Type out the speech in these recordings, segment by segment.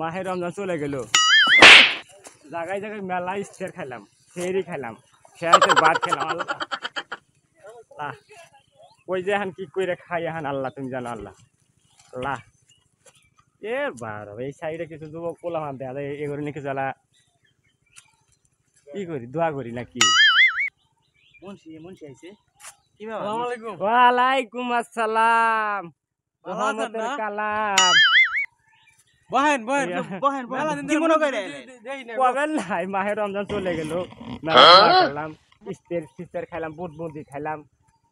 মাহে রমজান চলে গেল, জায়গায় জায়গায় মেলা ইস্তের খাইলাম, ফেরি খাইলাম, খেয়াতে ভাত খেলাম। আল্লাহ ওই যে এখন কি করে খাই এখন আল্লাহ তুমি জানো। আল্লাহ আল্লাহ এ বার এই সাইডে কিছু যুবক পোলাম দেয়া যায় এগুলো নাকি জ্বালা কি করি দোয়া করি নাকি। ওয়ালাইকুম আসসালাম রহমতের কালাম। নাই মাহে রমজান চলে গেল, খেলাম ইস্তের খাইলাম, বুট বুন্দি খাইলাম,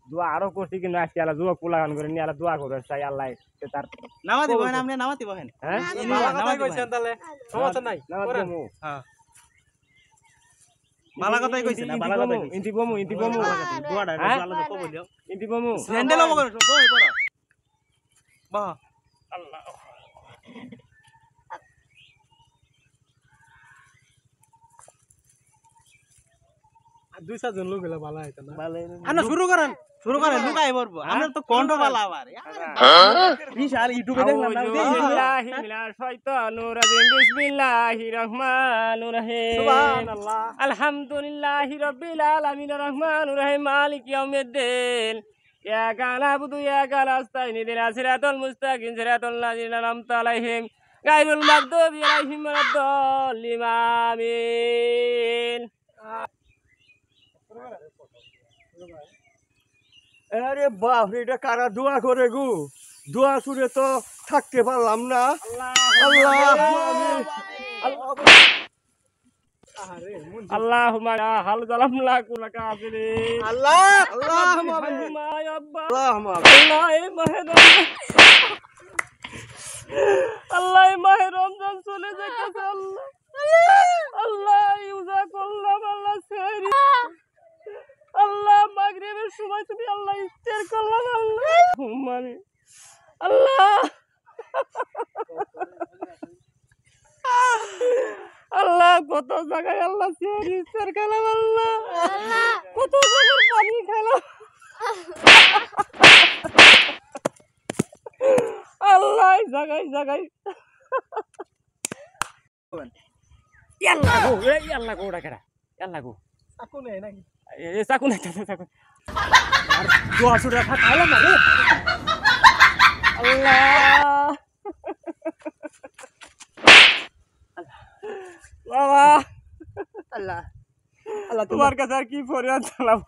দোয়া আরো করছি কিন্তু আজকে আল্লাহ যুবক পোলাগান করে নিয়ে আল্লাহ দোয়া করে চাই আল্লাহ তার নামাতি বহেন আপনি নামাতি বহেন। হ্যাঁ সমস্যা নাই বালা কথাই কইছেন না বালা কথাই ইন্টি বমু দোয়াটা আল্লাহ তো কবুলিও ইন্টি বমু স্যান্ডেল হবে করে বই পড়া বাহ আল্লাহ। দুই চারজন লোক হলে ভালো হইতো না। আনা শুরু করেন লুকাই পড়বো আমরা তো কন্ঠ ভালো আবার বিশাল ইউটিউবে দেখলাম না বিসমিল্লাহি মিনাশ শাইতানির রাজিম বিসমিল্লাহির রহমানির রহিম সুবহানাল্লাহ আলহামদুলিল্লাহি রাব্বিল আলামিন রহমানির রহিম মালিকি ইয়াউমিদ্দিন ইয়াকা নাবুদু ইয়াকা নাস্তাইন ইহদিনাস সিরাতাল মুস্তাকিম সিরাতাল লাযিনা আন'আমতা আলাইহিম গায়রুল মাগদুবি আলাইহিম ওয়ালাদ-দাল্লিন আমিন। আরে বাপ রে, এটা কারা দোয়া করে গো? দোয়া শুনে তো থাকতে পারলাম না। আল্লাহুম্মা হাল জালামনা কুলাকা আফিরিন আল্লাহুম্মা ইয়া আব্বা আল্লাহ এই মাহে রমজান আল্লাহ এই মাহে রমজান চলে যাইতেছে আল্লাহ আল্লাহ ইউজা করলাম আল্লাহ সেহরি আল্লাহ মাগরিবের সময় তুমি আল্লাহ ইফতার করলাম আল্লাহ মানে আল্লাহ আল্লাহ কত জায়গায় আল্লাহ সেহরি ইফতার খেলাম আল্লাহ কত জায়গায় পানি খেলাম আল্লাহ জায়গায় জায়গায় আল্লাহ গো এই আল্লাহ গো ডাকেরা আল্লাহ গো চাকু নেই নাকি এ চাকু নাই চাকু আর দোয়া শুনে খাইলাম না রে আল্লাহ বাবা আল্লাহ আল্লাহ তোমার কাছে আর কি ফরিয়াদ চালাম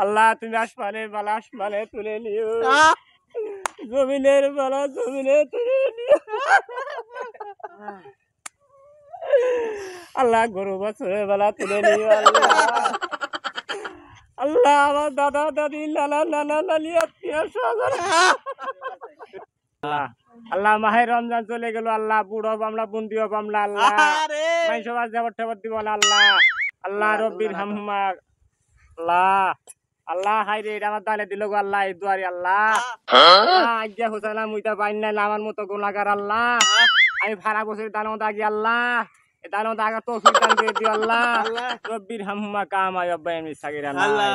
আল্লাহ তুমি আসমানের বালা আসমানে তুলে নিও জমিনের বালা জমিনে তুলে নিও আল্লাহ গরু বছরের বেলা তুলে নিও আল্লাহ আল্লাহ আমার দাদা দাদি নানা নানা নানি আত্মীয় স্বজন আল্লাহ মাহে রমজান চলে গেল আল্লাহ বুড়ো বামলা বন্দি বামলা আল্লাহ সবার যাবর টাবর দিব না আল্লাহ আল্লাহ রব্বির হামহুমা আল্লাহ আল্লাহ হাই রে এটা আমার দালে দিল গো আল্লাহ এই দুয়ারি আল্লাহ আজ্ঞা হোসানা মুইতা পাইন না আমার মতো গুনাহগার আল্লাহ আমি ভাড়া বসে দানো দাগি আল্লাহ দানো দাগা তো সুলতান দিয়ে দিও আল্লাহ রব্বির হামহুমা কামা ইয়াব্বাইনি সাগিরা আল্লাহ